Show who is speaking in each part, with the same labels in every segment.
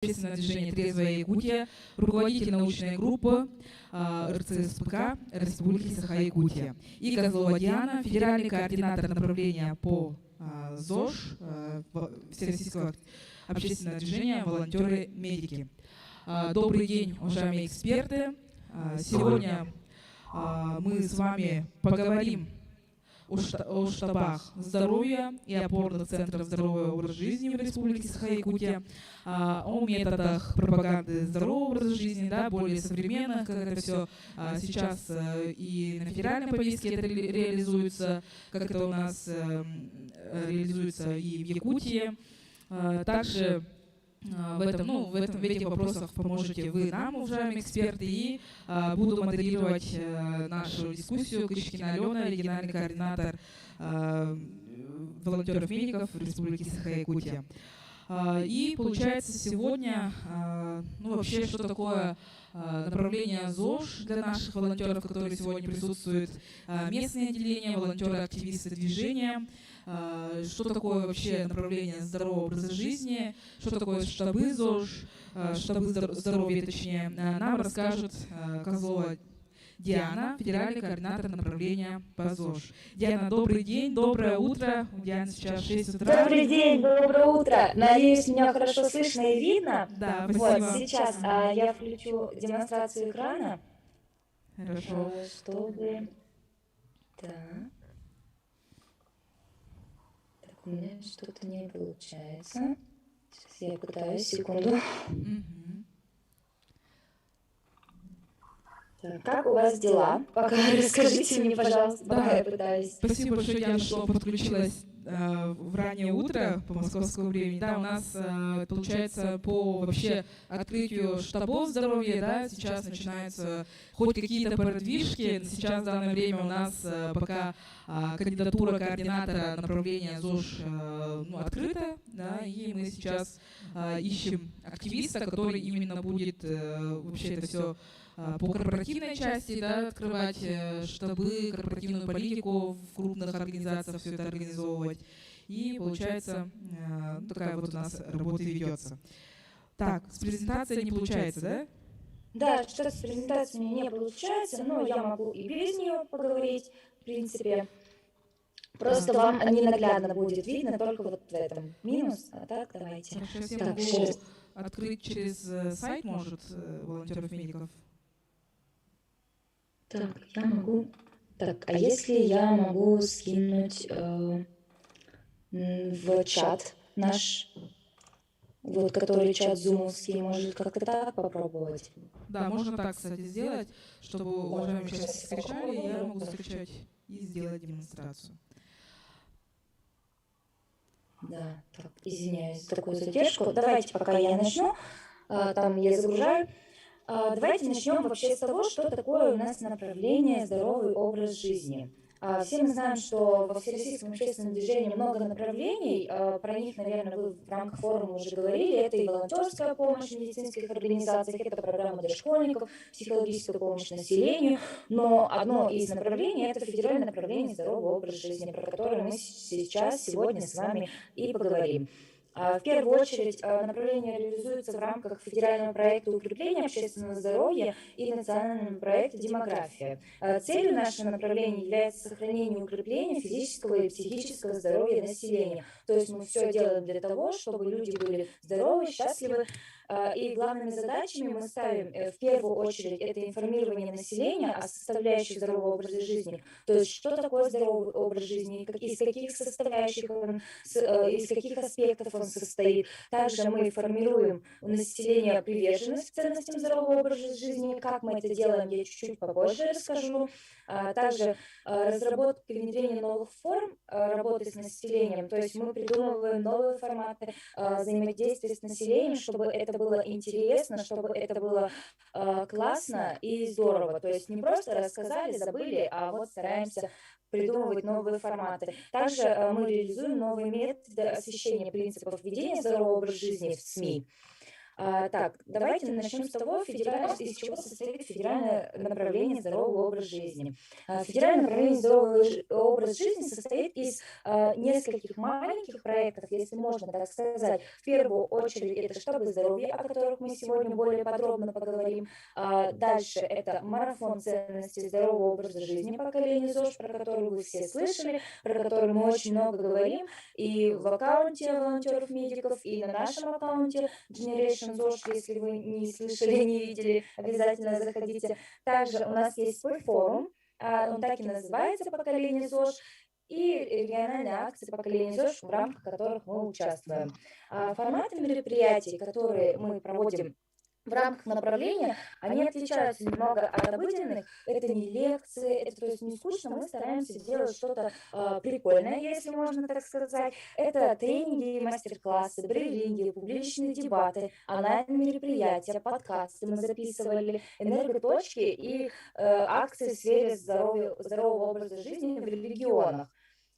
Speaker 1: Общественное движение «Трезвая Якутия», руководитель научной группы РЦСПК Республики Саха-Якутия. И Козлова Диана, федеральный координатор направления по ЗОЖ Всероссийского общественного движения «Волонтеры-медики». Добрый день, уважаемые эксперты. Сегодня мы с вами поговорим о штабах здоровья и опорных центров здорового образа жизни в Республике Саха-Якутия, о методах пропаганды здорового образа жизни, да, более современных, как это все сейчас и на федеральной повестке это реализуется, как это у нас реализуется и в Якутии. Также в этих вопросах поможете вы нам, уважаемые эксперты, и буду моделировать нашу дискуссию Кычкина Алена, региональный координатор волонтеров-медиков Республики Саха-Якутия. И получается сегодня, вообще, что такое направление ЗОЖ для наших волонтеров, которые сегодня присутствуют, местные отделения, волонтеры-активисты движения, что такое вообще направление здорового образа жизни, что такое штабы ЗОЖ, штабы здоровья, точнее, нам расскажет Козлова Диана, федеральный координатор направления по ЗОЖ. Диана, добрый день, доброе утро. У Дианы сейчас 6 утра.
Speaker 2: Добрый день, доброе утро. Надеюсь, меня хорошо слышно и видно.
Speaker 1: Да, спасибо.
Speaker 2: Вот, сейчас я включу демонстрацию экрана.
Speaker 1: Хорошо.
Speaker 2: Чтобы... Так. Так, у меня что-то не получается. Сейчас я пытаюсь, секунду. Так, как у вас дела? Пока расскажите мне, пожалуйста, пока я пытаюсь.
Speaker 1: Спасибо большое, Диана, что подключилась в раннее утро по московскому времени. Да, у нас получается по вообще открытию штабов здоровья, да, сейчас начинаются хоть какие-то продвижки. Сейчас в данное время у нас пока кандидатура координатора направления ЗОЖ открыта, да, и мы сейчас ищем активиста, который именно будет вообще это все по корпоративной части, да, открывать штабы, корпоративную политику в крупных организациях, все это организовывать. И получается, такая вот у нас работа ведется. Так, с презентацией не получается, да?
Speaker 2: Да, что-то с презентацией у меня не получается, но я могу и без нее поговорить, в принципе. Просто вам не наглядно будет видно, только вот в этом минус. А так, давайте.
Speaker 1: Сейчас я могу открыть через сайт, может, волонтеров-медиков.
Speaker 2: Так, я могу... Так, а если я могу скинуть в чат наш, вот, который чат зумовский, может как-то так попробовать?
Speaker 1: Да, можно так, кстати, сделать, чтобы уважаемые участники скачали, я могу скачать и сделать демонстрацию.
Speaker 2: Да, так, извиняюсь за такую задержку. Давайте, пока я начну, там я загружаю. Давайте начнем вообще с того, что такое у нас направление здоровый образ жизни. Все мы знаем, что во Всероссийском общественном движении много направлений, про них, наверное, вы в рамках форума уже говорили, это и волонтерская помощь в медицинских организациях, это программа для школьников, психологическая помощь населению, но одно из направлений – это федеральное направление здорового образа жизни, про которое мы сейчас, сегодня с вами и поговорим. В первую очередь направление реализуется в рамках федерального проекта укрепления общественного здоровья и национального проекта «Демография». Целью нашего направления является сохранение и укрепление физического и психического здоровья населения. То есть мы все делаем для того, чтобы люди были здоровы, счастливы. И главными задачами мы ставим в первую очередь это информирование населения о составляющих здорового образа жизни. То есть что такое здоровый образ жизни, из каких составляющих он, из каких аспектов он состоит. Также мы формируем у населения приверженность к ценностям здорового образа жизни. Как мы это делаем, я чуть-чуть попозже расскажу. Также разработка и внедрение новых форм работы с населением. То есть мы придумываем новые форматы взаимодействия с населением, чтобы это было интересно, чтобы это было классно и здорово. То есть не просто рассказали, забыли, а вот стараемся придумывать новые форматы. Также мы реализуем новые методы освещения принципов ведения здорового образа жизни в СМИ. Так, давайте начнем с того, из чего состоит федеральное направление «Здоровый образ жизни». Федеральное направление «Здоровый образ жизни» состоит из нескольких маленьких проектов, если можно так сказать. В первую очередь это штабы здоровья, о которых мы сегодня более подробно поговорим. Дальше это марафон ценностей здорового образа жизни поколения ЗОЖ, про который вы все слышали, про который мы очень много говорим, и в аккаунте волонтеров-медиков, и на нашем аккаунте Generation ЗОЖ, если вы не слышали, не видели, обязательно заходите. Также у нас есть свой форум, он так и называется «Поколение ЗОЖ», и региональные акции поколения ЗОЖ, в рамках которых мы участвуем. Форматы мероприятий, которые мы проводим в рамках направления, они отличаются немного от обыденных. Это не лекции, это то есть не скучно, мы стараемся делать что-то прикольное, если можно так сказать. Это тренинги, мастер-классы, брифинги, публичные дебаты, онлайн-мероприятия, подкасты мы записывали, энерготочки и акции в сфере здорового образа жизни в регионах.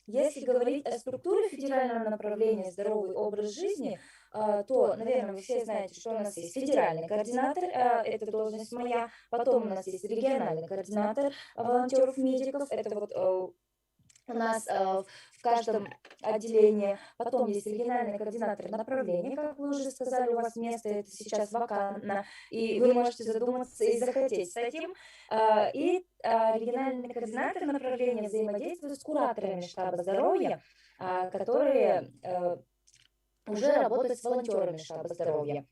Speaker 2: Если говорить о структуре федерального направления «Здоровый образ жизни», то, наверное, вы все знаете, что у нас есть федеральный координатор, это должность моя, потом у нас есть региональный координатор волонтеров-медиков, это вот у нас в каждом отделении, потом есть региональный координатор направления, как вы уже сказали, у вас место это сейчас вакантно, и вы можете задуматься и захотеть с этим. И региональный координатор направления взаимодействует с кураторами штаба здоровья, которые уже работают с волонтерами штаба здоровья.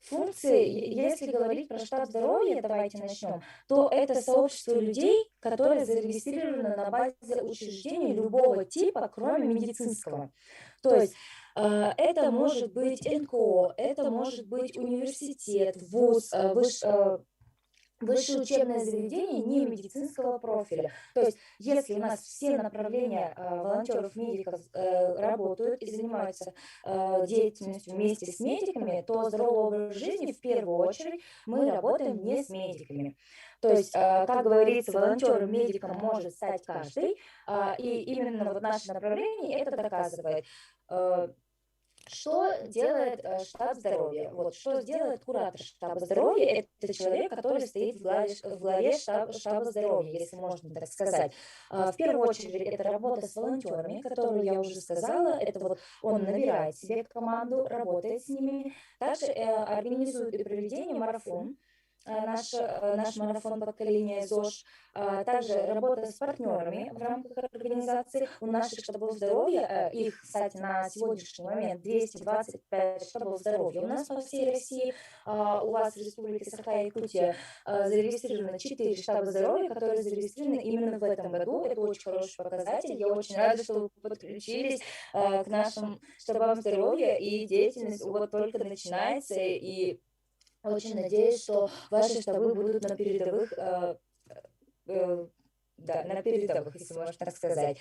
Speaker 2: Функции, если говорить про штаб здоровья, давайте начнем, то это сообщество людей, которые зарегистрированы на базе учреждений любого типа, кроме медицинского. То есть это может быть НКО, это может быть университет, вуз, высшее учебное заведение не медицинского профиля. То есть, если у нас все направления волонтеров-медиков работают и занимаются деятельностью вместе с медиками, то здоровый образ жизни в первую очередь мы работаем не с медиками. То есть, как говорится, волонтером-медиком может стать каждый, и именно вот наше направление это доказывает. Что делает штаб здоровья? Вот, что делает куратор штаба здоровья? Это человек, который стоит в главе штаба здоровья, если можно так сказать. В первую очередь, это работа с волонтерами, которую я уже сказала. Это вот он набирает себе команду, работает с ними. Также организует и проведение марафон. Наш марафон поколения ЗОЖ, также работа с партнерами в рамках организации. У наших штабов здоровья, их, кстати, на сегодняшний момент 225 штабов здоровья у нас по всей России. У вас в Республике Саха-Якутия зарегистрировано 4 штаба здоровья, которые зарегистрированы именно в этом году. Это очень хороший показатель. Я очень рада, что вы подключились к нашим штабам здоровья, и деятельность вот только начинается, и очень надеюсь, что ваши штабы будут на передовых, на передовых, если можно так сказать.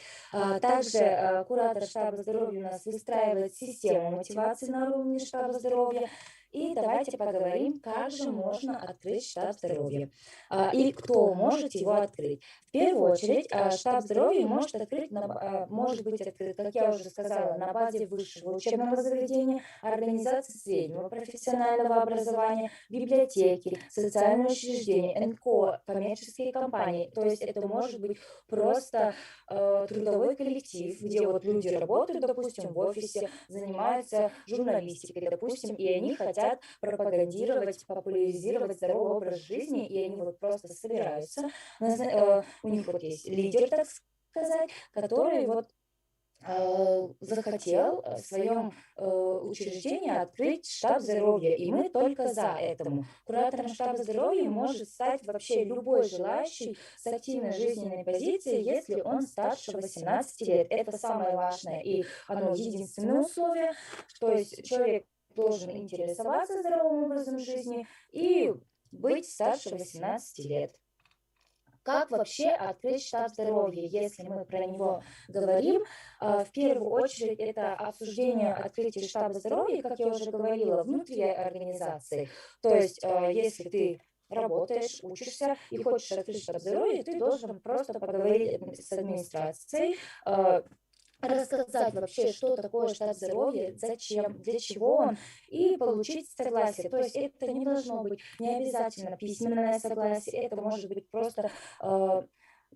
Speaker 2: Также куратор штаба здоровья у нас выстраивает систему мотивации на уровне штаба здоровья. И давайте поговорим, как же можно открыть штаб здоровья и кто может его открыть. В первую очередь, штаб здоровья может быть открыт, как я уже сказала, на базе высшего учебного заведения, организации среднего профессионального образования, библиотеки, социальные учреждения, НКО, коммерческие компании. То есть это может быть просто трудовой коллектив, где вот люди работают, допустим, в офисе, занимаются журналистикой, допустим, и они хотят пропагандировать, популяризировать здоровый образ жизни, и они вот просто собираются. У них вот есть лидер, так сказать, который вот захотел в своем учреждении открыть штаб здоровья, и мы только за этому. Куратором штаба здоровья может стать вообще любой желающий с активной жизненной позицией, если он старше 18 лет. Это самое важное, и оно единственное условие, то есть человек должен интересоваться здоровым образом жизни и быть старше 18 лет. Как вообще открыть штаб здоровья, если мы про него говорим? В первую очередь это обсуждение открытия штаба здоровья, как я уже говорила, внутри организации. То есть если ты работаешь, учишься и хочешь открыть штаб здоровья, ты должен просто поговорить с администрацией, рассказать вообще, что такое штаб здоровья, зачем, для чего он, и получить согласие. То есть это не должно быть не обязательно письменное согласие, это может быть просто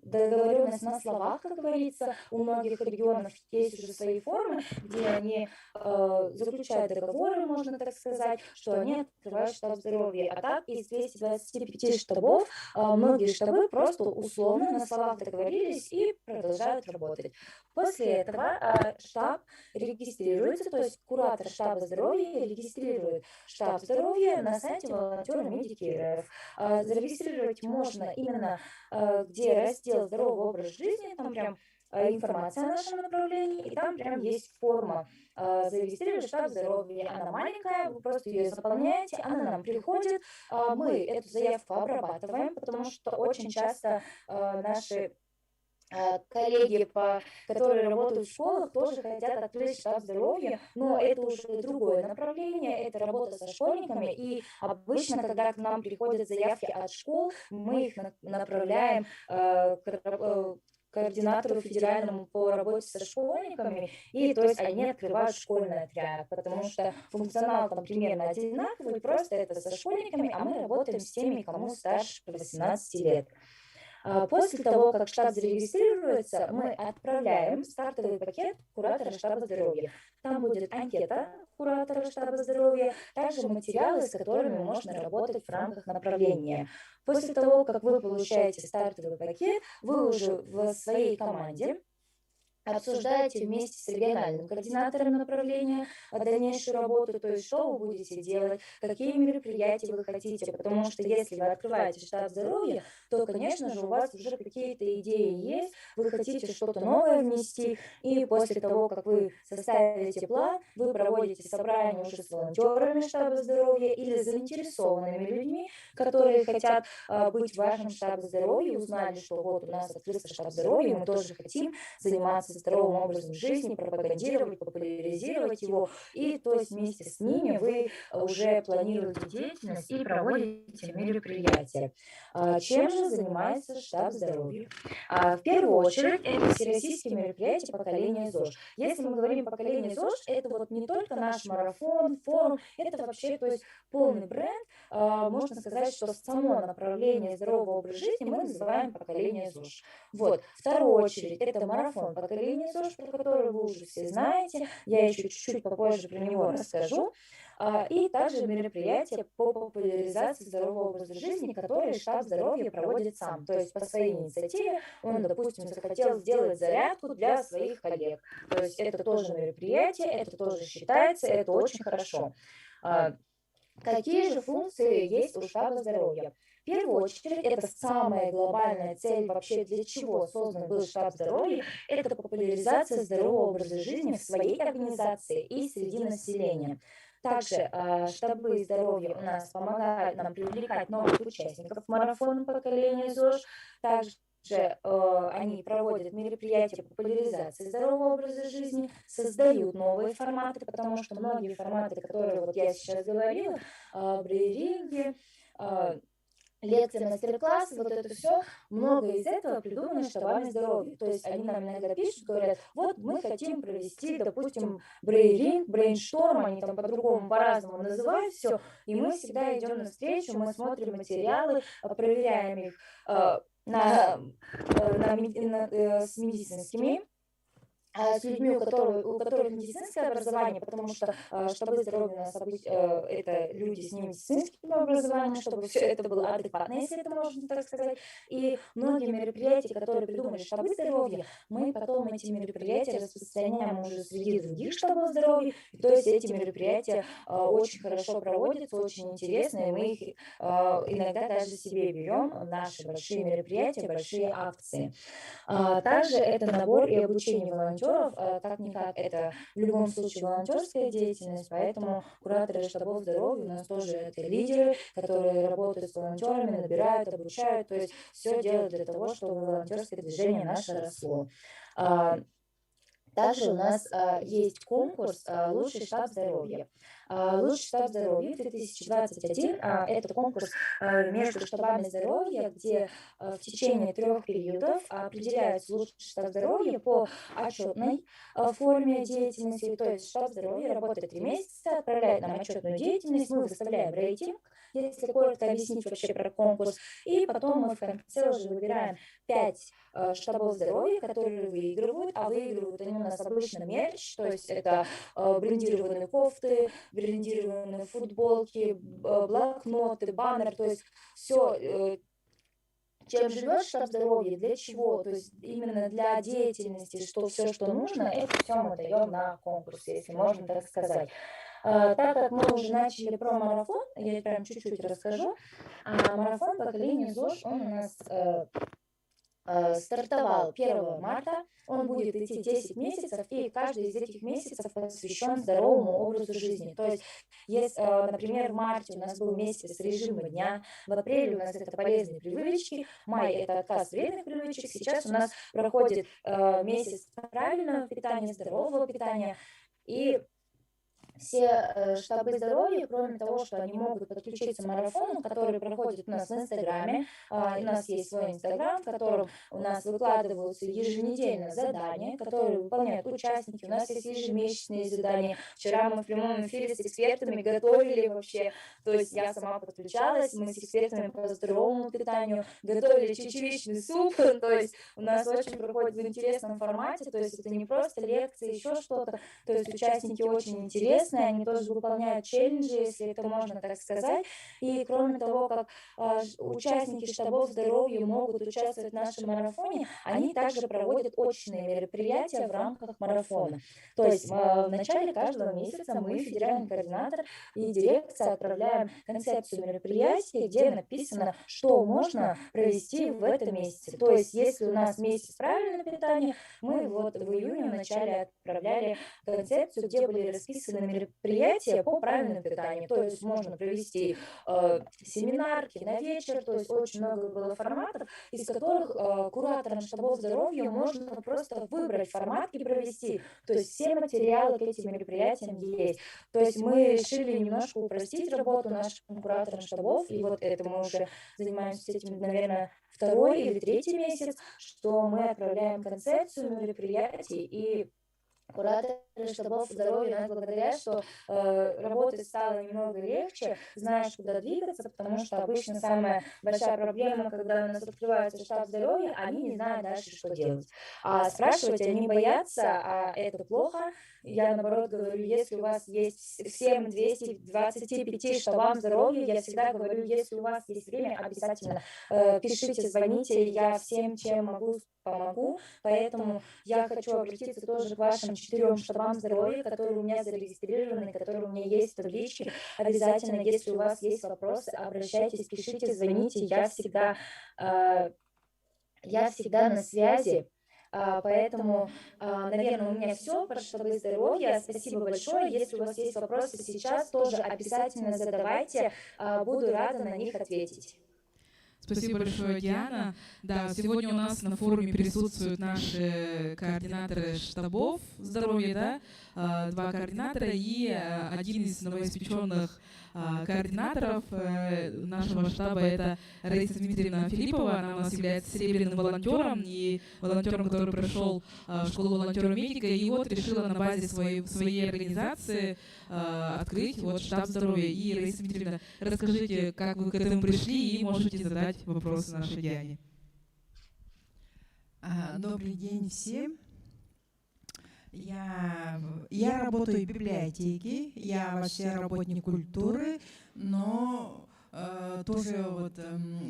Speaker 2: договоренность на словах, как говорится. У многих регионов есть уже свои формы, где они заключают договоры, можно так сказать, что они открывают штаб здоровья. А так из 225 штабов многие штабы просто условно на словах договорились и продолжают работать. После этого штаб регистрируется, то есть куратор штаба здоровья регистрирует штаб здоровья на сайте волонтера Медикера. Зарегистрировать можно именно где раздел «Здоровый образ жизни», там прям информация о нашем направлении, и там прям есть форма «Зарегистрировать штаб здоровья». Она маленькая, вы просто ее заполняете, она нам приходит, мы эту заявку обрабатываем, потому что очень часто наши коллеги, которые работают в школах, тоже хотят открыть штаб здоровья, но это уже другое направление, это работа со школьниками, и обычно, когда к нам приходят заявки от школ, мы их направляем к координатору федеральному по работе со школьниками, и то есть они открывают школьный отряд, потому что функционал там примерно одинаковый, просто это со школьниками, а мы работаем с теми, кому старше 18 лет. После того, как штаб зарегистрируется, мы отправляем стартовый пакет куратора штаба здоровья. Там будет анкета куратора штаба здоровья, также материалы, с которыми можно работать в рамках направления. После того, как вы получаете стартовый пакет, вы уже в своей команде обсуждаете вместе с региональным координатором направления дальнейшую работу, то есть что вы будете делать, какие мероприятия вы хотите, потому что если вы открываете штаб здоровья, то, конечно же, у вас уже какие-то идеи есть, вы хотите что-то новое внести, и после того, как вы составите план, вы проводите собрание уже с волонтерами штаба здоровья или заинтересованными людьми, которые хотят быть в вашем штабе здоровья, узнали, что вот у нас открылся штаб здоровья, мы тоже хотим заниматься здоровым образом жизни, пропагандировать, популяризировать его. И то есть вместе с ними вы уже планируете деятельность и проводите мероприятия. Чем же занимается штаб здоровья? В первую очередь это всероссийские мероприятия поколения ЗОЖ. Если мы говорим поколение ЗОЖ, это вот не только наш марафон, форум, это вообще то есть полный бренд. Можно сказать, что само направление здорового образа жизни мы называем поколение ЗОЖ. Вот. В вторую очередь это марафон поколения ЗОЖ, про который вы уже все знаете. Я еще чуть-чуть попозже про него расскажу. И также мероприятия по популяризации здорового образа жизни, которые штаб здоровья проводит сам. То есть по своей инициативе он, допустим, захотел сделать зарядку для своих коллег. То есть это тоже мероприятие, это тоже считается, это очень хорошо. Какие же функции есть у штаба здоровья? В первую очередь, это самая глобальная цель вообще, для чего создан был штаб здоровья, это популяризация здорового образа жизни в своей организации и среди населения. Также штабы здоровья у нас помогают нам привлекать новых участников марафона поколения ЗОЖ. Также они проводят мероприятия популяризации здорового образа жизни, создают новые форматы, потому что многие форматы, которые вот я сейчас говорила, брейринги, лекции, мастер-классы, вот это все, многое из этого придумано штабами здоровья. То есть они нам иногда пишут, говорят, вот мы хотим провести, допустим, брейринг, брейншторм, они там по-другому, по-разному называют все, и мы всегда идем навстречу, мы смотрим материалы, проверяем их с медицинскими, с людьми, у которых медицинское образование, потому что штабы здоровья у нас это люди с немедицинским образованием, чтобы все это было адекватно, если это можно так сказать. И многие мероприятия, которые придумали штабы здоровья, мы потом эти мероприятия распространяем уже среди других штабов здоровья. То есть эти мероприятия очень хорошо проводятся, очень интересные, мы их иногда даже себе берем, наши большие мероприятия, большие акции. Также это набор и обучение волонтеров, как-никак это в любом случае волонтерская деятельность, поэтому кураторы штабов здоровья у нас тоже это лидеры, которые работают с волонтерами, набирают, обучают, то есть все делают для того, чтобы волонтерское движение наше росло. Также у нас есть конкурс «Лучший штаб здоровья». Лучший штаб здоровья 2021 – это конкурс между штабами здоровья, где в течение 3 периодов определяется лучший штаб здоровья по отчетной форме деятельности. То есть штаб здоровья работает 3 месяца, отправляет нам отчетную деятельность, мы выставляем рейтинг, если коротко объяснить вообще про конкурс, и потом мы в конце уже выбираем 5 штабов здоровья, которые выигрывают, а выигрывают они у нас обычно мерч, то есть это брендированные кофты, брендированные футболки, блокноты, баннер, то есть все, чем живет штаб здоровья, для чего, то есть именно для деятельности, что все, что нужно, это все мы даем на конкурсе, если можно так сказать. Так как мы уже начали про марафон, я прям чуть-чуть расскажу. Марафон поколения ЗОЖ, он у нас стартовал 1 марта, он будет идти 10 месяцев, и каждый из этих месяцев посвящен здоровому образу жизни. То есть, например, в марте у нас был месяц режима дня, в апреле у нас это полезные привычки, май это отказ вредных привычек, сейчас у нас проходит месяц правильного питания, здорового питания, и все штабы здоровья, кроме того, что они могут подключиться к марафону, который проходит у нас в Инстаграме. У нас есть свой Инстаграм, в котором у нас выкладываются еженедельно задания, которые выполняют участники. У нас есть ежемесячные задания. Вчера мы в прямом эфире с экспертами готовили вообще, то есть я сама подключалась, мы с экспертами по здоровому питанию готовили чечевичный суп, то есть у нас очень проходит в интересном формате, то есть это не просто лекции, еще что-то, то есть участники очень интересные, они тоже выполняют челленджи, если это можно так сказать. И кроме того, как участники штабов здоровья могут участвовать в нашем марафоне, они также проводят очные мероприятия в рамках марафона. То есть в начале каждого месяца мы, федеральный координатор и дирекция, отправляем концепцию мероприятия, где написано, что можно провести в этом месяце. То есть если у нас месяц правильного питания, мы вот в июне в начале отправляли концепцию, где были расписаны мероприятия по правильному питанию. То есть можно провести семинар, киновечер, то есть очень много было форматов, из которых кураторам штабов здоровья можно просто выбрать формат и провести. То есть все материалы к этим мероприятиям есть. То есть мы решили немножко упростить работу нашим кураторам штабов, и вот это мы уже занимаемся этим, наверное, 2-й или 3-й месяц, что мы отправляем концепцию мероприятий, и кураторы штабов здоровья нас благодарят, что работать стало немного легче, знаешь, куда двигаться, потому что обычно самая большая проблема, когда у нас открывается штаб здоровья, они не знают дальше, что делать. А спрашивать они боятся, а это плохо. Я, наоборот, говорю, если у вас есть всем 225 штабам здоровья, я всегда говорю, если у вас есть время, обязательно пишите, звоните, я всем, чем могу, помогу. Поэтому я хочу обратиться тоже к вашим 4 штабам здоровья, которые у меня зарегистрированы, которые у меня есть в табличке. Обязательно, если у вас есть вопросы, обращайтесь, пишите, звоните. Я всегда на связи. Поэтому, наверное, у меня все про штабы здоровья. Спасибо большое. Если у вас есть вопросы сейчас, тоже обязательно задавайте. Буду рада на них ответить.
Speaker 1: Спасибо большое, Диана. Да, сегодня у нас на форуме присутствуют наши координаторы штабов здоровья, да, 2 координатора и один из новоиспеченных координаторов нашего штаба — это Раиса Дмитриевна Филиппова. Она у нас является серебряным волонтером и волонтером, который прошел школу волонтера-медика, и вот решила на базе своей организации открыть вот штаб здоровья. И, Раиса Дмитриевна, расскажите, как вы к этому пришли, и можете задать вопросы нашей Диане.
Speaker 3: Добрый день всем. Я работаю в библиотеке, я вообще работник культуры, но тоже вот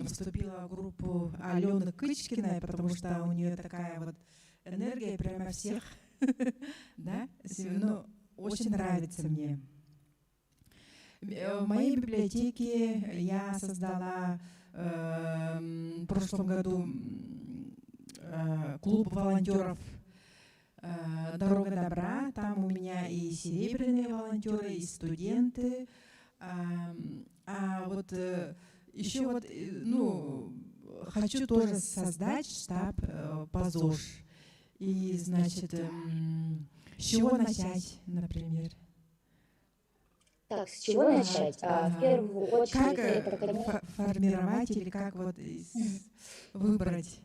Speaker 3: вступила в группу Алены Кычкиной, потому что у нее такая вот энергия прямо всех, да, ну, очень нравится мне. В моей библиотеке я создала в прошлом году клуб волонтеров «Дорога добра». Там у меня и серебряные волонтеры, и студенты. Вот еще вот, ну, хочу тоже создать штаб по ЗОЖ. И, значит, с чего начать, например?
Speaker 2: Так, с чего начать? В первую очередь
Speaker 3: Как
Speaker 2: это, конечно...
Speaker 3: формировать или как вот выбрать?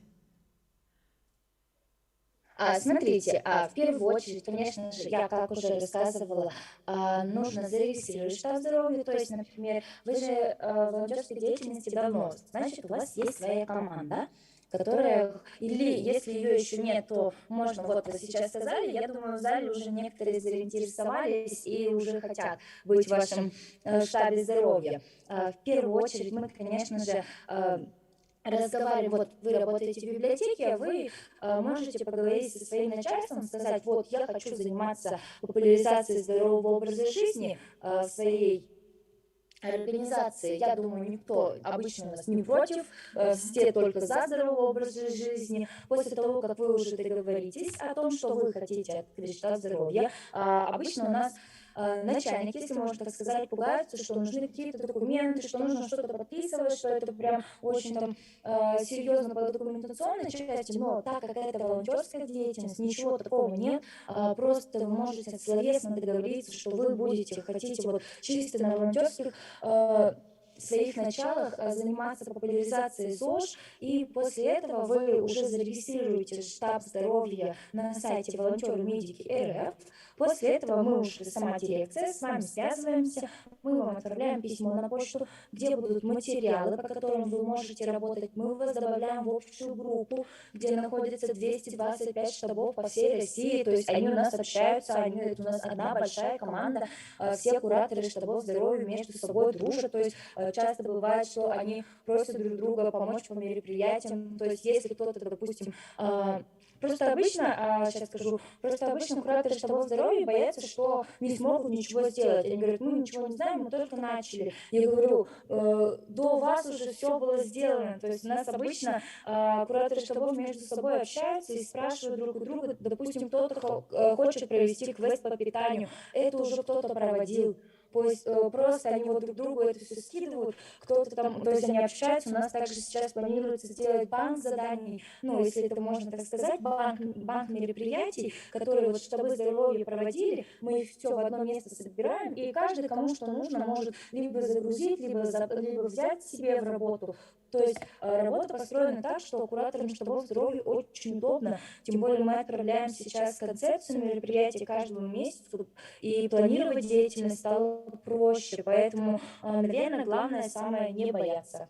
Speaker 2: Смотрите, в первую очередь, конечно же, я, как уже рассказывала, нужно зарегистрировать штаб здоровья, то есть, например, вы же в волонтерской деятельности давно, значит, у вас есть своя команда, которая, или если ее еще нет, то можно, вот вы сейчас сказали, я думаю, в зале уже некоторые заинтересовались и уже хотят быть в вашем штабе здоровья. В первую очередь мы, конечно же, разговариваем, вот вы работаете в библиотеке, а вы можете поговорить со своим начальством, сказать, вот я хочу заниматься популяризацией здорового образа жизни в своей организации. Я думаю, никто обычно у нас не против, все только за здоровый образ жизни. После того, как вы уже договоритесь о том, что вы хотите открыть штаб здоровья, обычно у нас начальник, если можно так сказать, пугаются, что нужны какие-то документы, что нужно что-то подписывать, что это прям очень там серьезно по документационной части, но так как это волонтерская деятельность, ничего такого нет, просто вы можете словесно договориться, что вы хотите вот чисто на волонтерских своих началах заниматься популяризацией ЗОЖ, и после этого вы уже зарегистрируете штаб здоровья на сайте волонтеры медики РФ. После этого мы уже, сама дирекция, с вами связываемся, мы вам отправляем письмо на почту, где будут материалы, по которым вы можете работать. Мы вас добавляем в общую группу, где находится 225 штабов по всей России, то есть они у нас общаются, это у нас одна большая команда, все кураторы штабов здоровья между собой дружат, то есть часто бывает, что они просят друг друга помочь по мероприятиям, то есть если кто-то, допустим, просто обычно, сейчас скажу, просто обычно кураторы штабов здоровья боятся, что не смогут ничего сделать. Они говорят, мы ничего не знаем, мы только начали. Я говорю, до вас уже все было сделано. То есть у нас обычно кураторы штабов между собой общаются и спрашивают друг у друга, допустим, кто-то хочет провести квест по питанию, это уже кто-то проводил. То есть просто они вот друг другу это все скидывают, кто-то там, то есть они общаются. У нас также сейчас планируется сделать банк заданий, ну, если это можно так сказать, банк мероприятий, которые вот штабы здоровья проводили, мы их все в одно место собираем, и каждый, кому что нужно, может либо загрузить, либо взять себе в работу. То есть работа построена так, что кураторам штабов здоровья очень удобно, тем более мы отправляем сейчас концепцию мероприятий каждому месяцу, и планировать деятельность стало проще, поэтому, наверное, главное самое не бояться.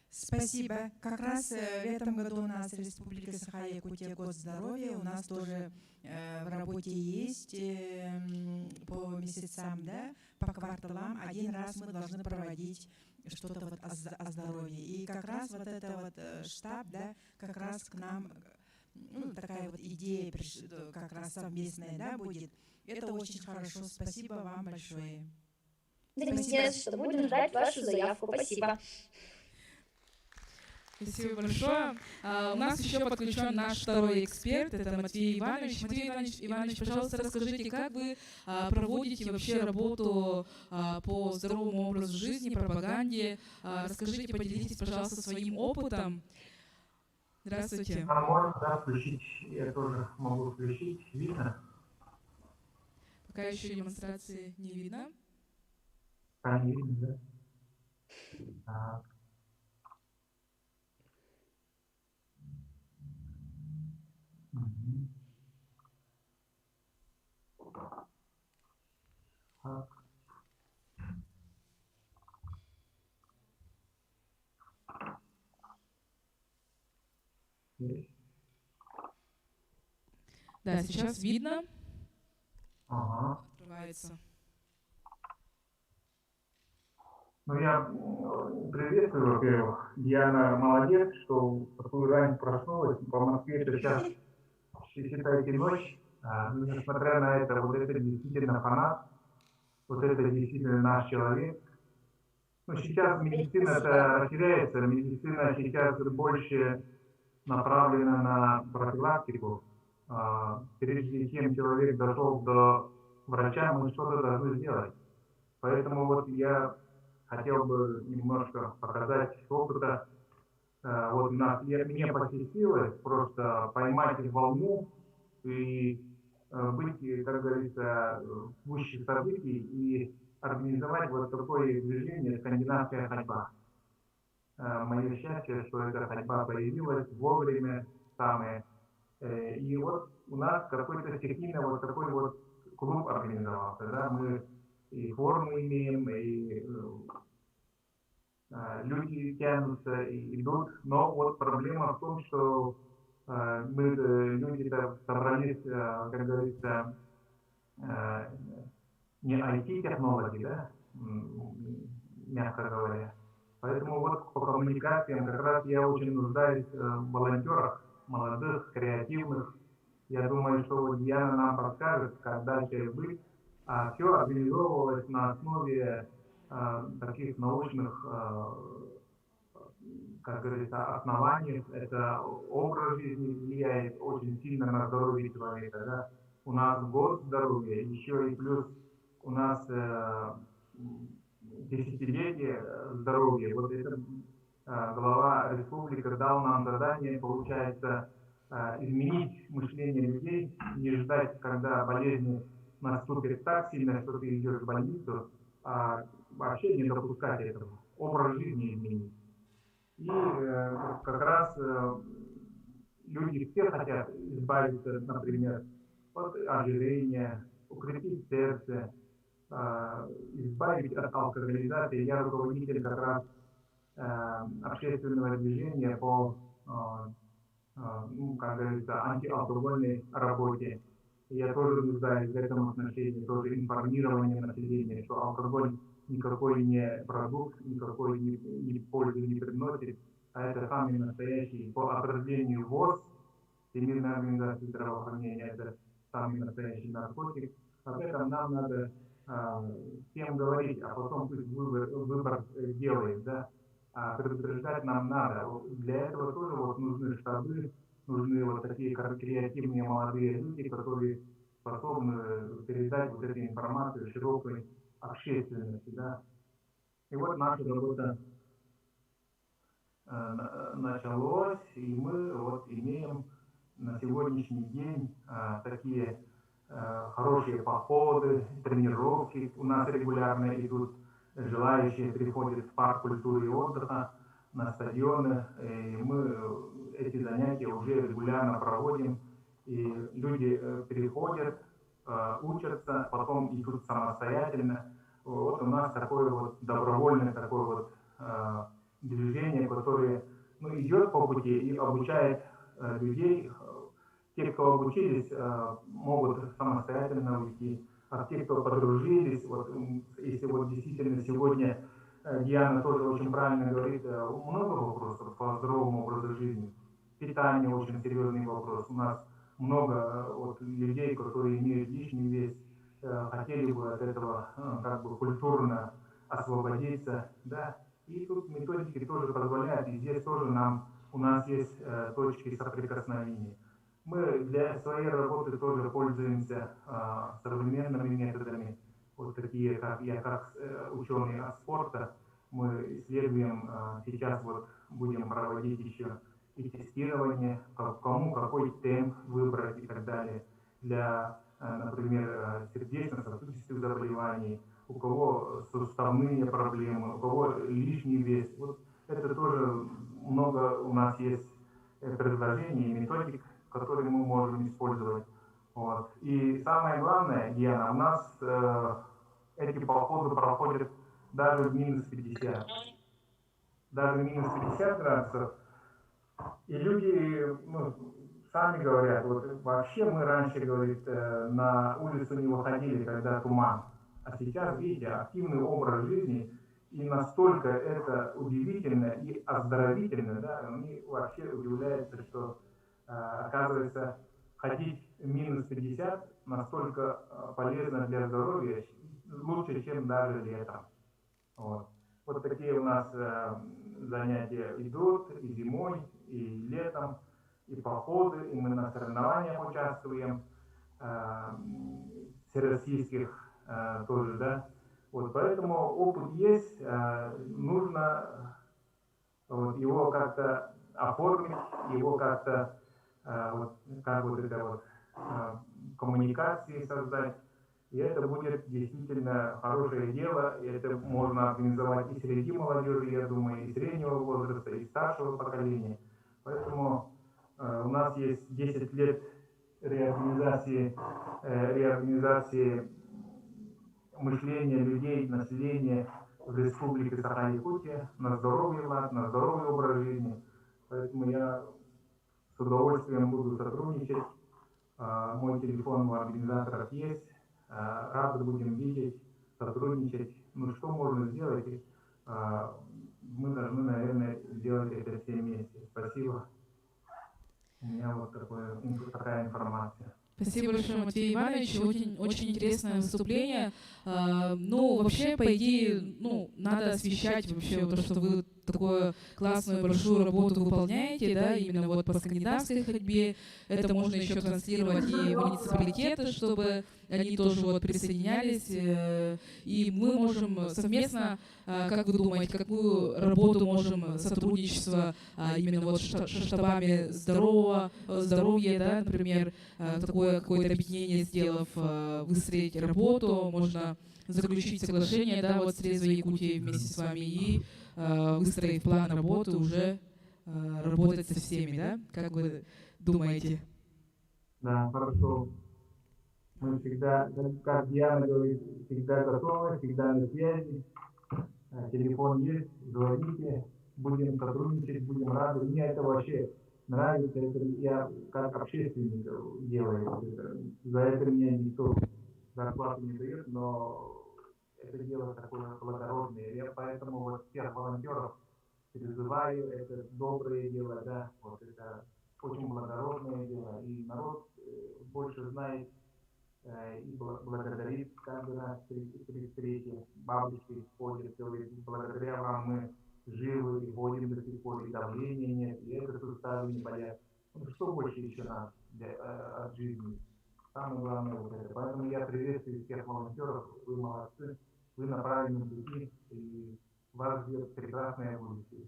Speaker 3: Спасибо. Как раз в этом году у нас в Республике Саха-Якутия год здоровья. У нас тоже в работе есть по месяцам, да, по кварталам. Один раз мы должны проводить что-то вот о здоровье. И как раз вот это вот штаб, да, как раз к нам, ну, такая вот идея как раз совместная, да, будет. Это очень хорошо. Спасибо вам большое.
Speaker 2: Спасибо, что будем ждать вашу заявку. Спасибо.
Speaker 1: Спасибо большое. У нас еще подключен наш второй эксперт, это Матвей Иванович. Матвей Иванович, пожалуйста, расскажите, как вы проводите вообще работу по здоровому образу жизни, пропаганде. Расскажите, поделитесь, пожалуйста, своим опытом. Здравствуйте.
Speaker 4: Можно включить, я тоже могу включить, видно?
Speaker 1: Пока еще демонстрации не видно.
Speaker 4: Не видно, да?
Speaker 1: Да, сейчас видно.
Speaker 4: Открывается. Ну, я приветствую, во-первых. Диана молодец, что такую рань проснулась. По Москве это сейчас, считайте, ночь. Но несмотря на это, вот это действительно фанат. Вот это действительно наш человек. Ну, сейчас медицина-то расширяется. Медицина сейчас больше направлена на профилактику. Прежде чем человек дошел до врача, мы что-то должны сделать. Поэтому вот я хотел бы немножко показать опыта. Вот мне посетилось просто поймать волну и быть, как говорится, в гуще событий и организовать вот такое движение «Скандинавская ходьба». Мое счастье, что эта ходьба появилась вовремя самое. И вот у нас какой-то стихийно вот такой вот клуб организовался. Да? Мы и форму имеем, и люди тянутся и идут. Но вот проблема в том, что мы люди-то собрались, как говорится, не IT-технологии, да, мягко говоря. Поэтому вот по коммуникациям как раз я очень нуждаюсь в волонтерах, молодых, креативных. Я думаю, что вот Диана нам подскажет, как дальше быть. Все организовывалось на основе таких научных, как говорится, оснований. Это образ жизни влияет очень сильно на здоровье человека. Да? У нас год здоровья, еще и плюс у нас десятилетие здоровья. Вот это глава республики дал нам задание, получается, изменить мышление людей, не ждать, когда болезнь наступит так сильно, что ты идешь в больницу, а вообще не допускать этого. Образ жизни изменить. И как раз люди все хотят избавиться, например, от ожирения, укрепить сердце, избавить от алкоголизации. Я руководитель как раз общественного движения по, как говорится, антиалкогольной работе. Я тоже нуждаюсь в этом отношении, тоже информирование населения, что алкоголь никакой не продукт, никакой не пользы не приносит, а это самый настоящий, по определению ВОЗ, Всемирной организации здравоохранения, это самый настоящий наркотик. Об этом нам надо всем говорить, а потом пусть выбор делает, да. Предупреждать нам надо. Для этого тоже вот нужны штабы, нужны вот такие креативные молодые люди, которые способны передать вот эту информацию широкой общественности, да. И вот наша работа началась, и мы вот имеем на сегодняшний день такие хорошие походы, тренировки у нас регулярно идут, желающие приходят в парк культуры и отдыха, на стадионы, и мы эти занятия уже регулярно проводим, и люди переходят, учатся, потом идут самостоятельно. Вот у нас такое вот добровольное такое вот движение, которое идет по пути и обучает людей. Те, кто обучились, могут самостоятельно уйти, а те, кто подружились, вот, если вот действительно сегодня Диана тоже очень правильно говорит, много вопросов по здоровому образу жизни. Питание очень серьезный вопрос. У нас много вот, людей, которые имеют лишний вес, хотели бы от этого как бы культурно освободиться, да. И тут методики тоже позволяют, и здесь тоже у нас есть точки соприкосновения. Мы для своей работы тоже пользуемся современными методами, вот такие, как я, как ученый от спорта. Мы исследуем, сейчас вот будем проводить еще и тестирование, кому какой темп выбрать и так далее. Для, например, сердечно-сосудистых заболеваний, у кого суставные проблемы, у кого лишний вес. Вот это тоже много у нас есть предложений и методик, которые мы можем использовать. Вот. И самое главное, Диана, у нас эти походы проходят даже в минус 50. Даже в минус 50 градусов. И люди сами говорят, вот вообще мы раньше, говорит, на улицу не выходили, когда туман. А сейчас, видите, активный образ жизни, и настолько это удивительно и оздоровительно, да, они вообще удивляются, что оказывается, ходить в минус 50 настолько полезно для здоровья, лучше, чем даже летом. Вот такие у нас занятия идут и зимой, и летом, и походы, и мы на соревнованиях участвуем, всероссийских тоже, да. Вот поэтому опыт есть, нужно вот, его как-то оформить, его как-то вот, как вот это вот коммуникации создать, И это будет действительно хорошее дело. И это можно организовать и среди молодежи, я думаю, и среднего возраста, и старшего поколения. Поэтому у нас есть 10 лет реорганизации мышления людей, населения в Республике Саха-Якутия на здоровый лад, на здоровый образ жизни. Поэтому я с удовольствием буду сотрудничать. Мой телефон у организаторов есть. Рады будем видеть, сотрудничать. Ну что можно сделать? Мы должны, наверное, сделать это все вместе. Спасибо. У меня вот такая информация.
Speaker 1: Спасибо большое, Матвей Иванович. Очень интересное выступление. Ну, вообще, по идее, надо освещать вообще то, что вы такую классную, большую работу выполняете, да, именно вот по скандинавской ходьбе. Это можно еще транслировать и в муниципалитеты, чтобы они тоже вот присоединялись. И мы можем совместно, как вы думаете, какую работу можем сотрудничество именно вот с штабами здоровья, да, например, такое какое-то объединение сделав, выстроить работу, можно заключить соглашение, да, вот с Трезвой Якутией вместе с вами и выстроив план работы, уже работать со всеми, да? Как вы думаете?
Speaker 4: Да, хорошо. Мы всегда, как Диана говорит, всегда готовы, всегда на связи. Телефон есть, звоните, будем сотрудничать, будем рады. Мне это вообще нравится, это я как общественник делаю. За это мне никто зарплату не дает, но это дело такое благородное. Я поэтому вот всех волонтеров призываю, это доброе дело, да, вот это очень благородное дело. И народ больше знает и благодарит каждый раз при встрече. Бабушки ходят, говорят, благодаря вам мы живы и ходим до сих пор, и давления нет, и это суставы не болят. Ну, что больше еще надо от жизни? Самое главное вот это. Поэтому я приветствую всех волонтеров, вы молодцы, вы на правильном пути, и вас ждет прекрасное будущее.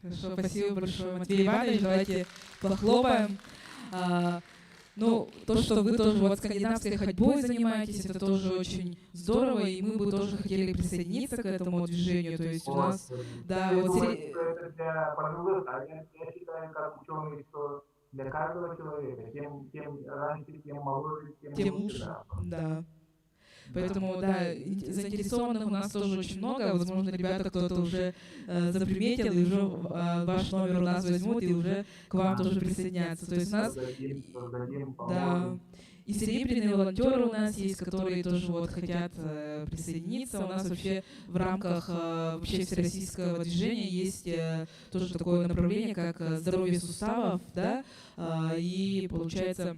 Speaker 1: Хорошо, спасибо большое, Матвей Иванович. Давайте похлопаем. Ну, то, что вы тоже вот скандинавской ходьбой занимаетесь, это тоже очень здорово, и мы бы тоже хотели присоединиться к этому движению. То есть у нас, да, вот...
Speaker 4: Это для пожилых, а я считаю, как ученый, что для каждого человека, тем раньше, тем моложе, тем лучше.
Speaker 1: Да. Поэтому, да, заинтересованных у нас тоже очень много. Возможно, ребята кто-то уже заприметил, и уже ваш номер у нас возьмут, и уже к вам тоже присоединятся. То есть у нас... Да. И серебряные волонтеры у нас есть, которые тоже вот хотят присоединиться. У нас вообще в рамках вообще всероссийского движения есть тоже такое направление, как здоровье суставов, да, и получается...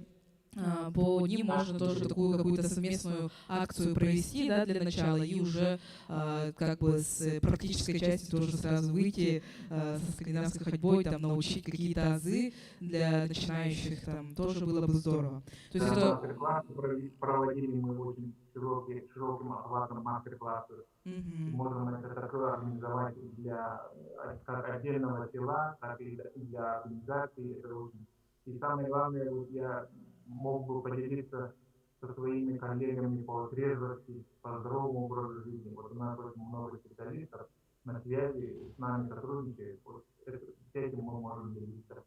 Speaker 1: По ним можно тоже такую какую-то совместную акцию провести, да, для начала, и уже как бы с практической части тоже сразу выйти со скандинавской ходьбой, там, научить какие-то азы для начинающих, там, тоже было бы здорово. То есть это...
Speaker 4: Проводили мы очень широким охватом мастер-классы. Можем это такое организовать для как отдельного села, так и для организации. Это очень... И самое главное, вот я мог бы поделиться со своими коллегами по трезвости, по здоровому образу жизни. Вот у нас очень много специалистов на связи, с нами сотрудничают. Вот с этим мы можем делиться.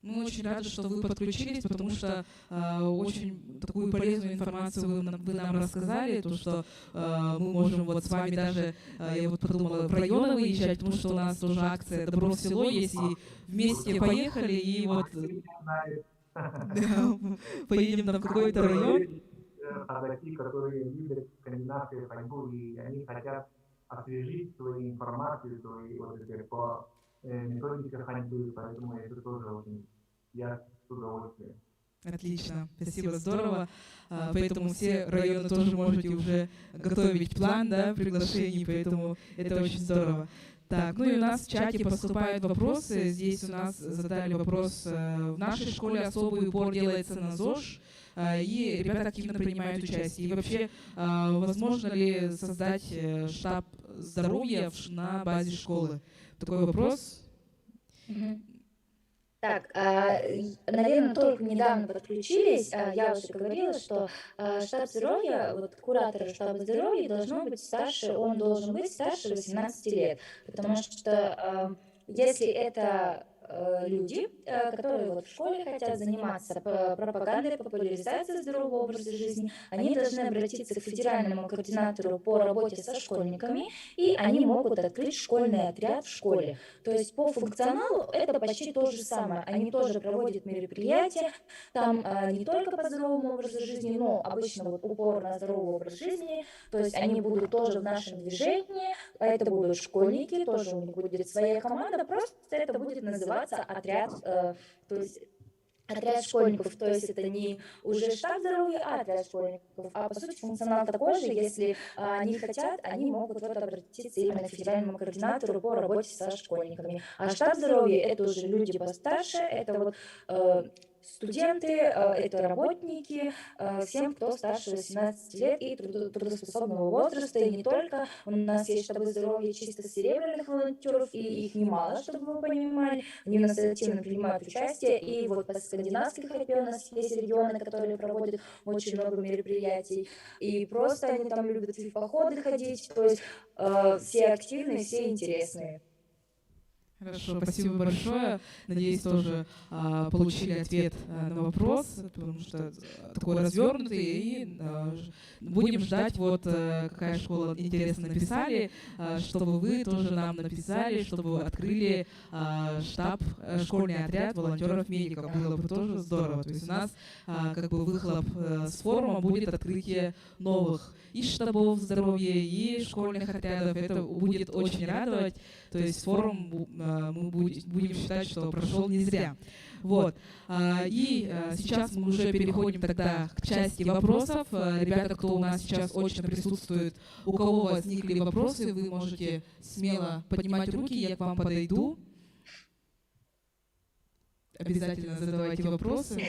Speaker 1: Мы очень рады, что вы подключились, потому что очень такую полезную информацию вы нам рассказали, то, что мы можем вот с вами даже, я вот подумала, в районы выезжать, потому что у нас тоже акция «Добро в село» есть, и вместе поехали, и вот... Да, поедем там в какой-то район.
Speaker 4: Казаки, которые любят скандинавскую ходьбу, и они хотят освежить свою информацию, свои вот эти по методике ходьбы, поэтому это тоже очень я с удовольствием.
Speaker 1: Отлично, спасибо, здорово. Поэтому все районы тоже можете уже готовить план, да, приглашений, поэтому это очень здорово. Так, ну и у нас в чате поступают вопросы. Здесь у нас задали вопрос. В нашей школе особый упор делается на ЗОЖ, и ребята активно принимают участие. И вообще, возможно ли создать штаб здоровья на базе школы? Такой вопрос.
Speaker 2: Так, наверное, только недавно подключились. Я уже говорила, что штаб здоровья, вот куратор штаба здоровья должно быть старше, он должен быть старше 18 лет, потому что если это люди, которые вот в школе хотят заниматься пропагандой, популяризацией здорового образа жизни, они должны обратиться к федеральному координатору по работе со школьниками, и они могут открыть школьный отряд в школе. То есть по функционалу это почти то же самое. Они тоже проводят мероприятия, там не только по здоровому образу жизни, но обычно вот упор на здоровый образ жизни, то есть они будут тоже в нашем движении, это будут школьники, тоже у них будет своя команда, просто это будет называться отряд, то есть отряд школьников, то есть это не уже штаб здоровья, а отряд школьников. А по сути функционал такой же, если они хотят, они могут вот обратиться именно к федеральному координатору по работе со школьниками. А штаб здоровья это уже люди постарше, это вот студенты, это работники, всем, кто старше 18 лет и трудоспособного возраста, и не только. У нас есть штабы здоровья чисто серебряных волонтеров, и их немало, чтобы вы понимали. Они у нас активно принимают участие, и вот по скандинавской ходьбе у нас есть регионы, которые проводят очень много мероприятий, и просто они там любят и в походы ходить, то есть все активные, все интересные.
Speaker 1: Хорошо, спасибо большое. Надеюсь, тоже получили ответ на вопрос, потому что такой развернутый, и будем ждать, вот какая школа интересно написали, чтобы вы тоже нам написали, чтобы вы открыли штаб, школьный отряд волонтеров-медиков. Было бы тоже здорово. То есть у нас как бы выхлоп с форума будет открытие новых и штабов здоровья, и школьных отрядов. Это будет очень радовать. То есть форум мы будем считать, что прошел не зря. Вот. И сейчас мы уже переходим тогда к части вопросов. Ребята, кто у нас сейчас очно присутствует, у кого возникли вопросы, вы можете смело поднимать руки, я к вам подойду. Обязательно задавайте вопросы.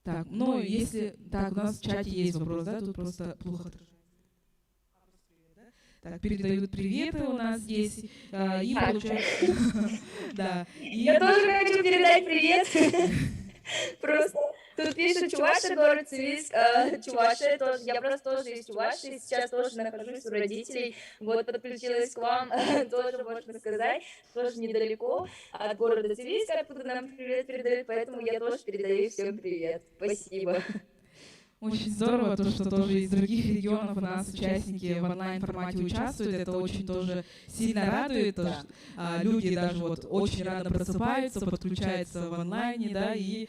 Speaker 1: Так, ну если... Так, у нас в чате есть вопрос, да? Тут просто плохо отражается. Так, передают приветы у нас здесь. И получается... Да.
Speaker 2: Я тоже хочу передать привет. Просто тут пишет Чувашия, город Цивильск, Чувашия тоже. Я просто тоже из Чувашии, сейчас тоже нахожусь у родителей. Вот подключилась к вам, тоже можно сказать, тоже недалеко от города Цивильска, откуда нам привет передают, поэтому я тоже передаю всем привет. Спасибо.
Speaker 1: Очень здорово, то, что тоже из других регионов у нас участники в онлайн-формате участвуют. Это очень тоже сильно радует. То, что, люди даже вот очень рано просыпаются, подключаются в онлайне, да, и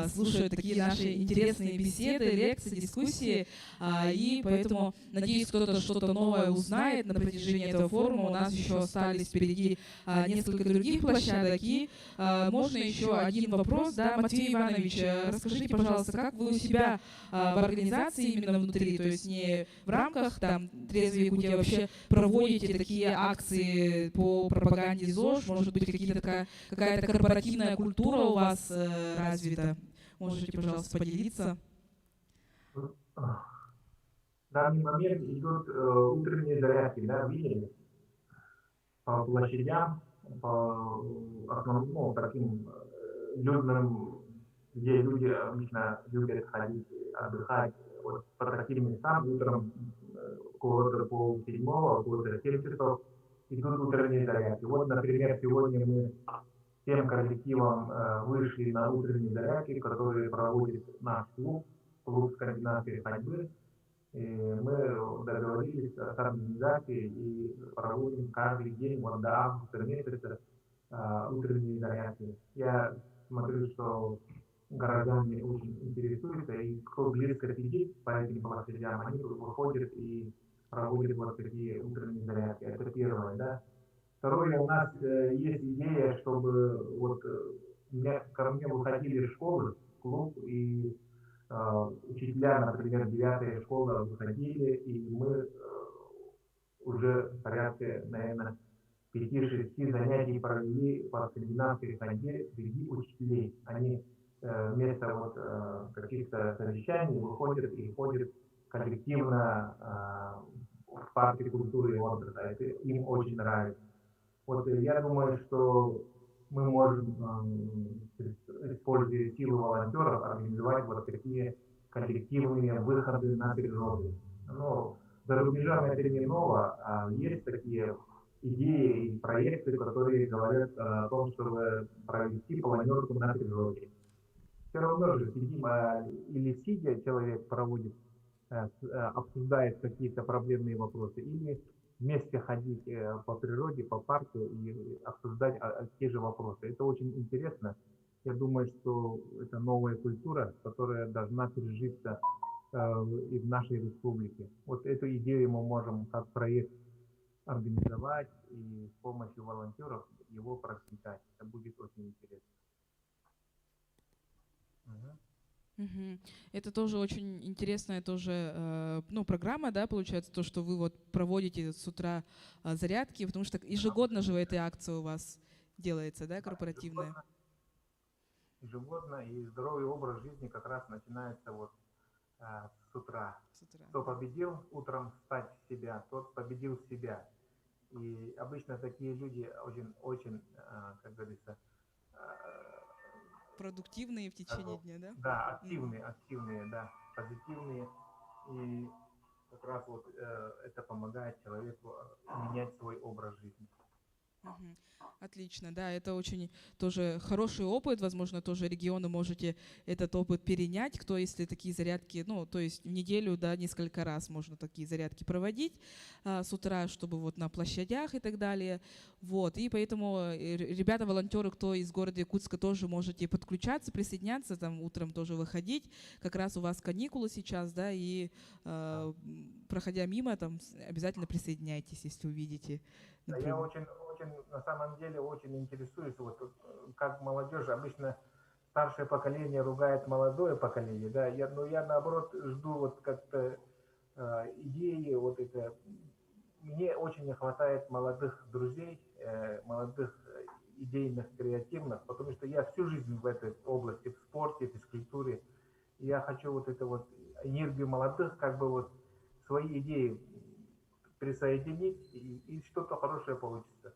Speaker 1: слушают такие наши интересные беседы, лекции, дискуссии. И поэтому, надеюсь, кто-то что-то новое узнает на протяжении этого форума. У нас еще остались впереди несколько других площадок. И можно еще один вопрос, да, Матвей Иванович, расскажите, пожалуйста, как вы у себя в организации именно внутри, то есть не в рамках там Трезвой Якутии, а вообще проводите такие акции по пропаганде ЗОЖ, может быть, какая-то корпоративная культура у вас развита? Можете, пожалуйста, поделиться?
Speaker 4: В данный момент идут утренние зарядки, да, видели? По площадям, по основным, таким людным, где люди обычно любят ходить, отдыхать. Вот по таким местам утром около полседьмого, около 7 часов идут утренние зарядки. Вот, например, сегодня мы всем коллективом вышли на утренние зарядки, которые проводит наш клуб скандинавской ходьбы. И мы договорились с организацией и проводим каждый день, вот до августа месяца, утренние зарядки. Я смотрю, что горожане очень интересуются, и кто близко сидит по этим площадям, они выходят и проводят вот такие утренние зарядки. Это первое, да. Второе, у нас есть идея, чтобы вот ко мне выходили школы, клуб, и учителя, например, 9-я школа выходили, и мы уже порядка, наверное, 5-6 занятий провели по скандинавской ходьбе среди учителей. Они вместо вот каких-то совещаний выходят и ходят коллективно в парке культуры и отдыха. Это им очень нравится. Вот я думаю, что мы можем, используя силу волонтеров, организовать вот такие коллективные выходы на природу. Но за рубежом это не ново, а есть такие идеи и проекты, которые говорят о том, чтобы провести планерку на природе. Все равно же сидим, или сидя человек проводит, обсуждает какие-то проблемные вопросы, или вместе ходить по природе, по парку и обсуждать те же вопросы. Это очень интересно. Я думаю, что это новая культура, которая должна пережиться и в нашей республике. Вот эту идею мы можем как проект организовать и с помощью волонтеров его процветать. Это будет очень интересно.
Speaker 1: Мгм. Это тоже очень интересная тоже, ну, программа, да, получается, то, что вы вот проводите с утра зарядки, потому что ежегодно же эта акция у вас делается, да, корпоративная?
Speaker 4: Ежегодно, и здоровый образ жизни как раз начинается вот с утра.
Speaker 1: С утра.
Speaker 4: Кто победил утром встать в себя, тот победил себя. И обычно такие люди очень, как говорится,
Speaker 1: Продуктивные в течение дня, да?
Speaker 4: да, активные, да, позитивные. И как раз вот это помогает человеку менять свой образ жизни.
Speaker 1: Мгм. Отлично, да, это очень тоже хороший опыт, возможно, тоже регионы можете этот опыт перенять, кто, если такие зарядки, ну, то есть в неделю, да, несколько раз можно такие зарядки проводить с утра, чтобы вот на площадях и так далее, вот, и поэтому ребята, волонтеры, кто из города Якутска, тоже можете подключаться, присоединяться, там утром тоже выходить, как раз у вас каникулы сейчас, да, и проходя мимо, там обязательно присоединяйтесь, если увидите.
Speaker 4: Например. Я очень, на самом деле, очень интересуюсь, вот как молодежь, обычно старшее поколение ругает молодое поколение, да, я наоборот жду вот как-то идеи, вот это, мне очень не хватает молодых друзей, молодых идейных, креативных, потому что я всю жизнь в этой области, в спорте, в физкультуре, и я хочу вот эту вот энергию молодых, как бы вот свои идеи присоединить, и что-то хорошее получится.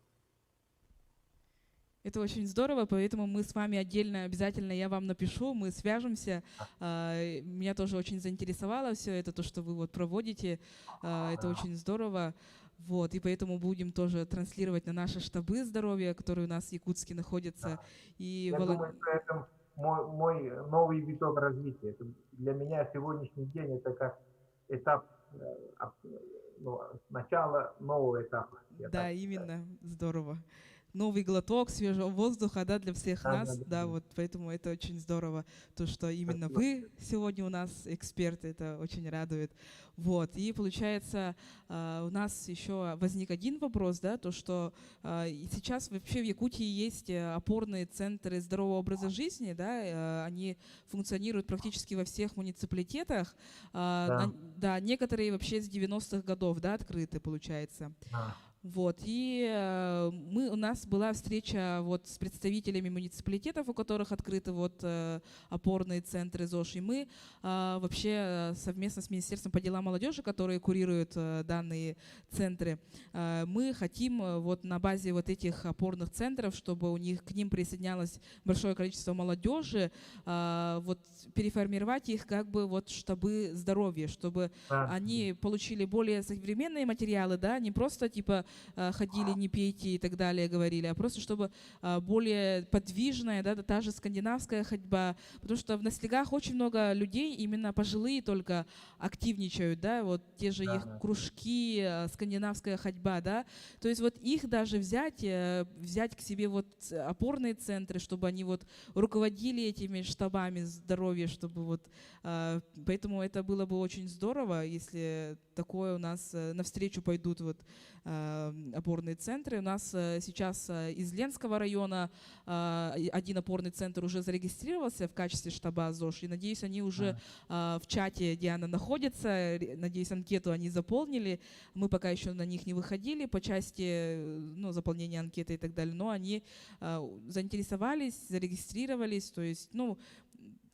Speaker 1: Это очень здорово, поэтому мы с вами отдельно, обязательно я вам напишу, мы свяжемся. Меня тоже очень заинтересовало все это, то, что вы вот проводите, это очень здорово. Вот, и поэтому будем тоже транслировать на наши штабы здоровья, которые у нас в Якутске находятся.
Speaker 4: Да.
Speaker 1: И
Speaker 4: я думаю, что это мой новый виток развития. Это для меня сегодняшний день это как этап, начало нового этапа.
Speaker 1: Да, именно, здорово. Новый глоток свежего воздуха, да, для всех нас, да, вот поэтому это очень здорово, то, что именно вы сегодня у нас эксперты, это очень радует. Вот, и получается, у нас еще возник один вопрос, да, то, что сейчас вообще в Якутии есть опорные центры здорового образа жизни, да, они функционируют практически во всех муниципалитетах, да, некоторые вообще с 90-х годов, да, открыты, получается. Вот, и у нас была встреча вот с представителями муниципалитетов, у которых открыты вот опорные центры ЗОЖ, и мы вообще совместно с Министерством по делам молодежи, которые курируют данные центры, мы хотим вот на базе вот этих опорных центров, чтобы к ним присоединялось большое количество молодежи, вот переформировать их как бы вот штабы здоровья, чтобы они получили более современные материалы, да, не просто типа ходили, не пейте и так далее, говорили, а просто чтобы более подвижная, да, та же скандинавская ходьба, потому что в Нослегах очень много людей, именно пожилые только активничают, да, вот те же их кружки, скандинавская ходьба, да, то есть вот их даже взять к себе вот опорные центры, чтобы они вот руководили этими штабами здоровья, чтобы вот, поэтому это было бы очень здорово, если такое у нас навстречу пойдут вот опорные центры. У нас сейчас из Ленского района один опорный центр уже зарегистрировался в качестве штаба ЗОЖ, и надеюсь, они уже в чате, где она находится, надеюсь, анкету они заполнили. Мы пока еще на них не выходили по части заполнения анкеты и так далее, но они заинтересовались, зарегистрировались, то есть,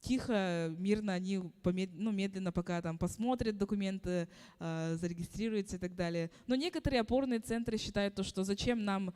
Speaker 1: тихо, мирно они медленно пока там посмотрят документы, зарегистрируются и так далее. Но некоторые опорные центры считают, что зачем нам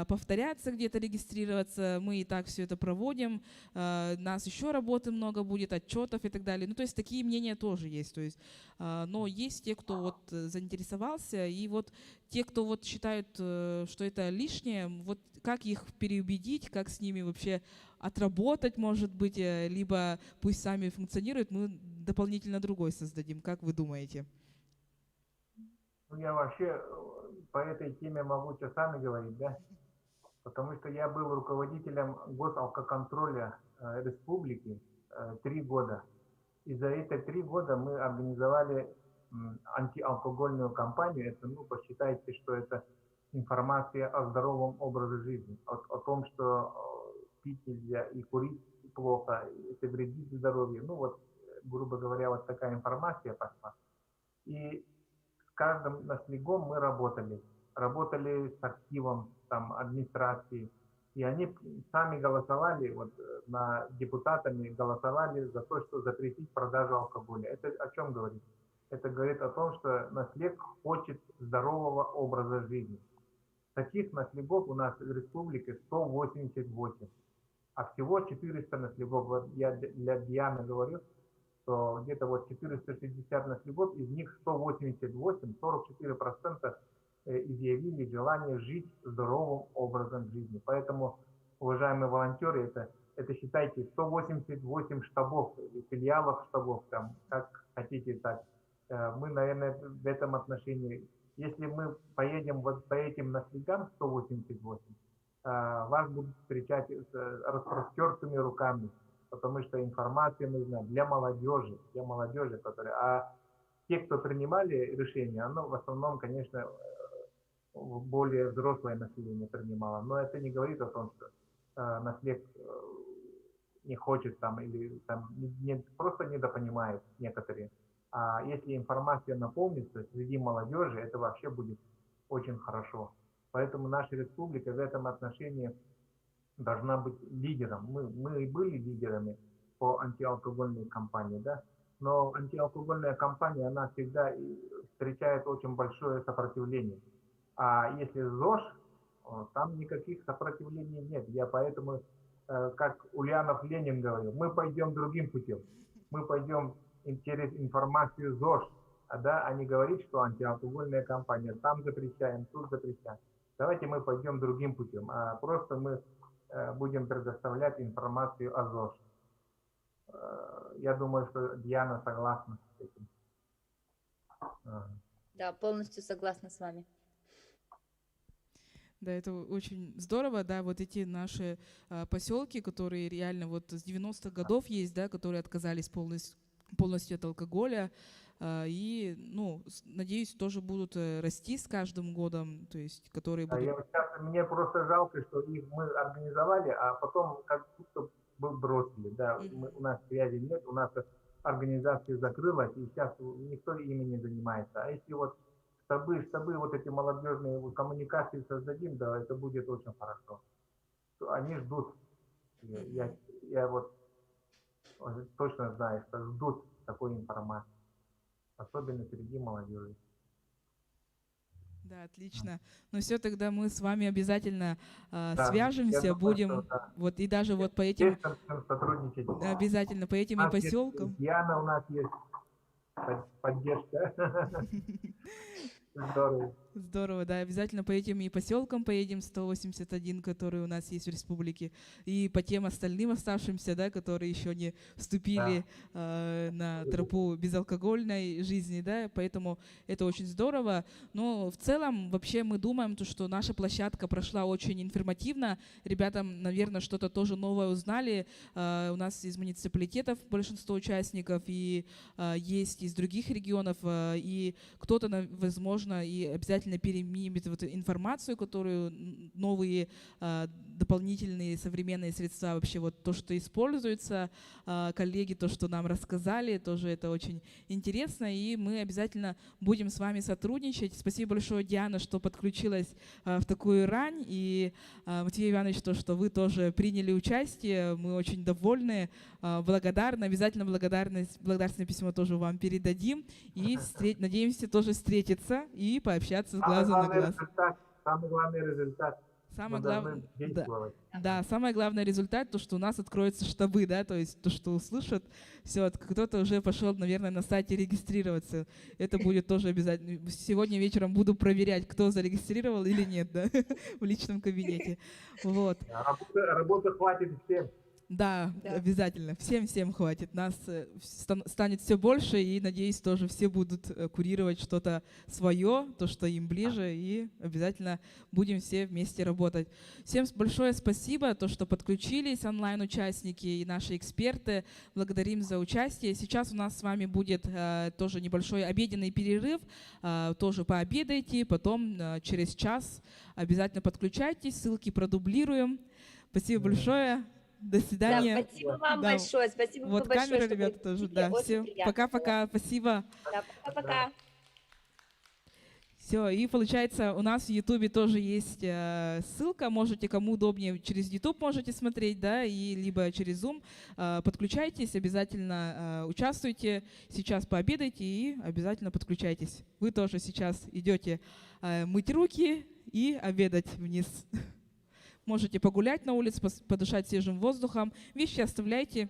Speaker 1: повторяться где-то, регистрироваться, мы и так все это проводим, нас еще работы много будет, отчетов и так далее. Ну, то есть такие мнения тоже есть. То есть, но есть те, кто вот заинтересовался, и вот те, кто вот считают, что это лишнее, вот как их переубедить, как с ними вообще отработать, может быть, либо пусть сами функционируют, мы дополнительно другой создадим. Как вы думаете?
Speaker 4: Ну, я вообще по этой теме могу часами говорить, да? Потому что я был руководителем госалкоконтроля республики 3 года. И за эти 3 года мы организовали антиалкогольную кампанию. Это, посчитайте, что это информация о здоровом образе жизни, о том, что пить нельзя и курить плохо, это вредит здоровью. Грубо говоря, вот такая информация пошла. И с каждым наследником мы работали с активом там, администрации, и они сами голосовали, на депутатами голосовали за то, что запретить продажу алкоголя. Это о чем говорит? Это говорит о том, что наследник хочет здорового образа жизни. Таких наследников у нас в республике 188. А всего 400 наследников. Вот я для Дианы говорю, что где-то 460 наследников, из них 188, 44% изъявили желание жить здоровым образом жизни. Поэтому, уважаемые волонтеры, это считайте 188 штабов, филиалов штабов, там, как хотите так. Мы, наверное, в этом отношении, если мы поедем вот по этим наследникам 188, вас будут встречать с распростертыми руками, потому что информация нужна для молодежи, а те, кто принимали решения, оно в основном, конечно, более взрослое население принимало, но это не говорит о том, что наследник не хочет там или там просто недопонимает некоторые. А если информация наполнится среди молодежи, это вообще будет очень хорошо. Поэтому наша республика в этом отношении должна быть лидером. Мы и были лидерами по антиалкогольной кампании, да? Но антиалкогольная кампания, она всегда встречает очень большое сопротивление. А если ЗОЖ, там никаких сопротивлений нет. Я поэтому, как Ульянов Ленин говорил, мы пойдем другим путем. Мы пойдем через информацию ЗОЖ, а не говорить, что антиалкогольная кампания, там запрещаем, тут запрещаем. Давайте мы пойдем другим путем, а просто мы будем предоставлять информацию о ЗОЖ. Я думаю, что Диана согласна с этим.
Speaker 2: Да, полностью согласна с вами.
Speaker 1: Да, это очень здорово, да, вот эти наши поселки, которые реально вот с 90-х годов есть, да, которые отказались полностью от алкоголя, и, надеюсь, тоже будут расти с каждым годом, то есть, которые будут...
Speaker 4: Мне просто жалко, что их мы организовали, а потом как будто бы бросили, да, у нас связи нет, у нас организация закрылась, и сейчас никто ими не занимается. А если штабы вот эти молодежные коммуникации создадим, да, это будет очень хорошо. Они ждут, я точно знаю, что ждут такой информации, особенно среди молодежи.
Speaker 1: Да, отлично. Ну все, тогда мы с вами обязательно свяжемся,
Speaker 4: думаю,
Speaker 1: будем,
Speaker 4: что,
Speaker 1: и даже вот по этим,
Speaker 4: сотрудничать.
Speaker 1: обязательно по этим и поселкам.
Speaker 4: Диана, у нас есть поддержка. Здорово.
Speaker 1: Здорово, да, обязательно по этим и поселкам поедем, 181, которые у нас есть в республике, и по тем остальным оставшимся, да, которые еще не вступили на тропу безалкогольной жизни, да, поэтому это очень здорово. Но в целом вообще мы думаем, что наша площадка прошла очень информативно, ребятам, наверное, что-то тоже новое узнали. У нас из муниципалитетов большинство участников, и есть из других регионов, и кто-то, возможно, и обязательно обязательно перенимет вот информацию, которую новые дополнительные современные средства, вообще вот то, что используется, коллеги, то, что нам рассказали, тоже это очень интересно, и мы обязательно будем с вами сотрудничать. Спасибо большое, Диана, что подключилась в такую рань, и Матвей Иванович, то, что вы тоже приняли участие, мы очень довольны, благодарны, обязательно благодарственное письмо тоже вам передадим, и надеемся тоже встретиться и пообщаться с глазу на глаз.
Speaker 4: Самый главный результат.
Speaker 1: Самое главное, да, самый главный результат, то, что у нас откроются штабы, да, то есть то, что услышат, все, кто-то уже пошел, наверное, на сайте регистрироваться. Это будет тоже обязательно. Сегодня вечером буду проверять, кто зарегистрировал или нет, да, в личном кабинете. Вот.
Speaker 4: Работы хватит всем.
Speaker 1: Да, обязательно. Всем хватит. Нас станет все больше, и, надеюсь, тоже все будут курировать что-то свое, то, что им ближе, и обязательно будем все вместе работать. Всем большое спасибо, то, что подключились, онлайн-участники и наши эксперты. Благодарим за участие. Сейчас у нас с вами будет тоже небольшой обеденный перерыв. Тоже пообедайте, потом через час обязательно подключайтесь, ссылки продублируем. Спасибо большое. До свидания.
Speaker 2: Да, спасибо вам большое. Спасибо
Speaker 1: вот
Speaker 2: большое.
Speaker 1: камера, ребята, тоже. Да, все. Пока-пока. Спасибо.
Speaker 2: Да, пока-пока.
Speaker 1: Все, и получается, у нас в Ютубе тоже есть ссылка. Можете, кому удобнее, через YouTube можете смотреть, да, и либо через Zoom. Подключайтесь, обязательно участвуйте. Сейчас пообедайте и обязательно подключайтесь. Вы тоже сейчас идете мыть руки и обедать вниз. Можете погулять на улице, подышать свежим воздухом. Вещи оставляйте